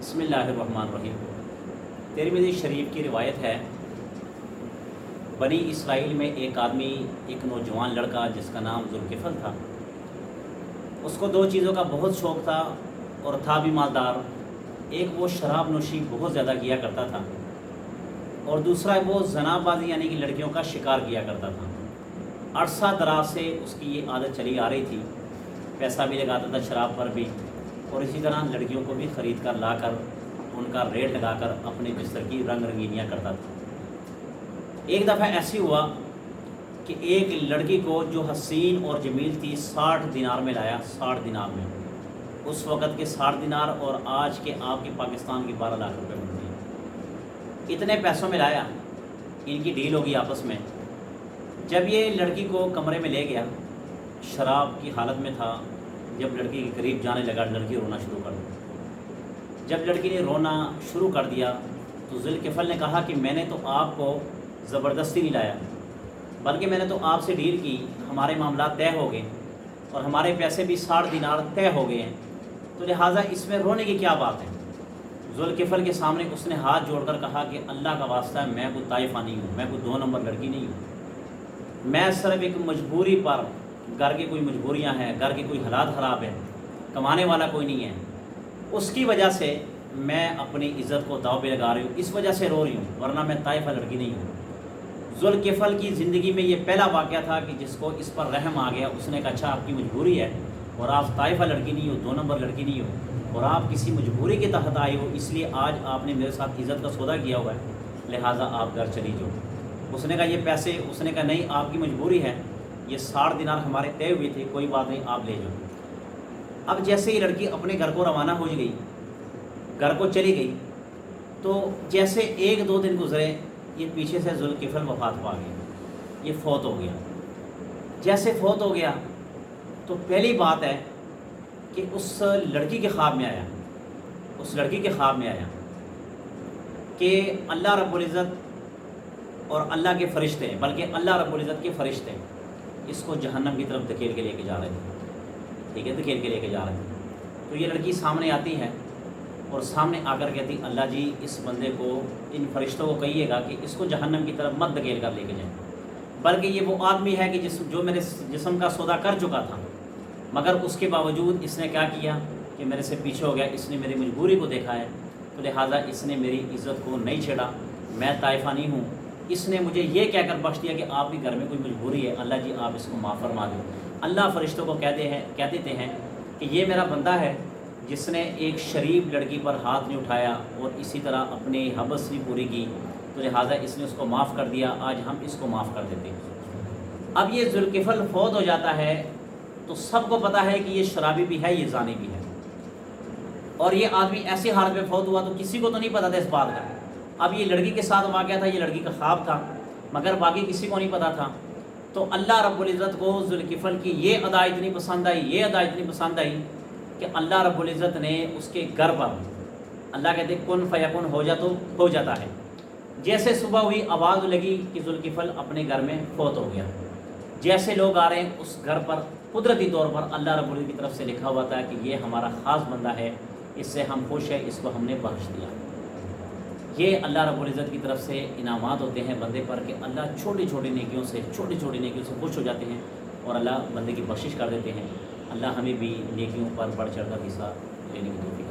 بسم اللہ الرحمن الرحیم۔ ترمذی شریف کی روایت ہے، بنی اسرائیل میں ایک آدمی، ایک نوجوان لڑکا جس کا نام ذوالکفل تھا، اس کو دو چیزوں کا بہت شوق تھا اور تھا بھی مالدار۔ ایک وہ شراب نوشی بہت زیادہ کیا کرتا تھا، اور دوسرا وہ زنا بازی یعنی کہ لڑکیوں کا شکار کیا کرتا تھا۔ عرصہ دراز سے اس کی یہ عادت چلی آ رہی تھی، پیسہ بھی لگاتا تھا شراب پر بھی، اور اسی طرح لڑکیوں کو بھی خرید کر لا کر ان کا ریٹ لگا کر اپنے بستر کی رنگ رنگینیاں کرتا تھا۔ ایک دفعہ ایسی ہوا کہ ایک لڑکی کو جو حسین اور جمیل تھی 60 دینار میں لایا، 60 دینار میں، اس وقت کے 60 دینار اور آج کے آپ کے پاکستان کی 12 لاکھ روپے بنتے ہیں۔ اتنے پیسوں میں لایا، ان کی ڈیل ہوگی آپس میں۔ جب یہ لڑکی کو کمرے میں لے گیا، شراب کی حالت میں تھا، جب لڑکی کے قریب جانے لگا لڑکی رونا شروع کر دی۔ جب لڑکی نے رونا شروع کر دیا تو ذوالکفل نے کہا کہ میں نے تو آپ کو زبردستی نہیں لایا، بلکہ میں نے تو آپ سے ڈیل کی، ہمارے معاملات طے ہو گئے اور ہمارے پیسے بھی 60 دینار طے ہو گئے ہیں، تو لہٰذا اس میں رونے کی کیا بات ہے؟ ذوالکفل کے سامنے اس نے ہاتھ جوڑ کر کہا کہ اللہ کا واسطہ ہے، میں کوئی طائفہ نہیں ہوں، میں کوئی 2 نمبر لڑکی نہیں ہوں، میں صرف ایک مجبوری پر، گھر کی کوئی مجبوریاں ہیں، گھر کی کوئی حالات خراب ہے، کمانے والا کوئی نہیں ہے، اس کی وجہ سے میں اپنی عزت کو داؤ پہ لگا رہی ہوں، اس وجہ سے رو رہی ہوں، ورنہ میں طائفہ لڑکی نہیں ہوں۔ ذوالکفل کی زندگی میں یہ پہلا واقعہ تھا کہ جس کو اس پر رحم آ گیا۔ اس نے کہا اچھا آپ کی مجبوری ہے اور آپ طائفہ لڑکی نہیں ہو، 2 نمبر لڑکی نہیں ہو، اور آپ کسی مجبوری کے تحت آئے ہو، اس لیے آج آپ نے میرے ساتھ عزت کا سودا کیا ہوا ہے، لہٰذا آپ گھر چلی جاؤ۔ اس نے کہا یہ پیسے، اس نے کہا نہیں آپ کی مجبوری ہے، یہ 60 دینار ہمارے طے ہوئے تھے، کوئی بات نہیں آپ لے جاؤ۔ اب جیسے ہی لڑکی اپنے گھر کو روانہ ہو گئی، گھر کو چلی گئی، تو جیسے 1-2 دن گزرے، یہ پیچھے سے ذوالکفل وفات پا گیا، یہ فوت ہو گیا۔ جیسے فوت ہو گیا تو پہلی بات ہے کہ اس لڑکی کے خواب میں آیا، اس لڑکی کے خواب میں آیا کہ اللہ رب العزت اور اللہ کے فرشتے، بلکہ اللہ رب العزت کے فرشتے اس کو جہنم کی طرف دھکیل کے لے کے جا رہے تھے، ٹھیک ہے، دھکیل کے لے کے جا رہے تھے۔ تو یہ لڑکی سامنے آتی ہے اور سامنے آ کر کہتی اللہ جی اس بندے کو، ان فرشتوں کو کہیے گا کہ اس کو جہنم کی طرف مت دھکیل کر لے کے جائیں، بلکہ یہ وہ آدمی ہے کہ جو میرے جسم کا سودا کر چکا تھا، مگر اس کے باوجود اس نے کیا کیا کہ میرے سے پیچھے ہو گیا، اس نے میری مجبوری کو دیکھا ہے، تو لہٰذا اس نے میری عزت کو نہیں چھیڑا، میں طائفہ نہیں ہوں، اس نے مجھے یہ کہہ کر بخش دیا کہ آپ کے گھر میں کوئی مجبوری ہے، اللہ جی آپ اس کو معاف فرما دیں۔ اللہ فرشتوں کو کہہ دیتے ہیں کہ یہ میرا بندہ ہے جس نے ایک شریف لڑکی پر ہاتھ نہیں اٹھایا اور اسی طرح اپنی حبس نہیں پوری کی، تو لہٰذا اس نے اس کو معاف کر دیا، آج ہم اس کو معاف کر دیتے ہیں۔ اب یہ ذوالکفل فوت ہو جاتا ہے تو سب کو پتہ ہے کہ یہ شرابی بھی ہے، یہ زانی بھی ہے، اور یہ آدمی ایسی حالت میں فوت ہوا تو کسی کو تو نہیں پتا تھا اس بات کا۔ اب یہ لڑکی کے ساتھ واقعہ تھا، یہ لڑکی کا خواب تھا، مگر باقی کسی کو نہیں پتا تھا۔ تو اللہ رب العزت کو ذوالکفل کی یہ ادا اتنی پسند آئی، یہ ادا اتنی پسند آئی کہ اللہ رب العزت نے اس کے گھر پر، اللہ کہتے کن فیکن ہو جا تو ہو جاتا ہے، جیسے صبح ہوئی آواز لگی کہ ذوالکفل اپنے گھر میں فوت ہو گیا، جیسے لوگ آ رہے ہیں اس گھر پر قدرتی طور پر اللہ رب العزت کی طرف سے لکھا ہوا تھا کہ یہ ہمارا خاص بندہ ہے، اس سے ہم خوش ہیں، اس کو ہم نے بخش دیا۔ یہ اللہ رب العزت کی طرف سے انعامات ہوتے ہیں بندے پر کہ اللہ چھوٹی چھوٹی نیکیوں سے خوش ہو جاتے ہیں اور اللہ بندے کی بخشش کر دیتے ہیں۔ اللہ ہمیں بھی نیکیوں پر بڑھ چڑھ کر حصہ لینے کی توفیق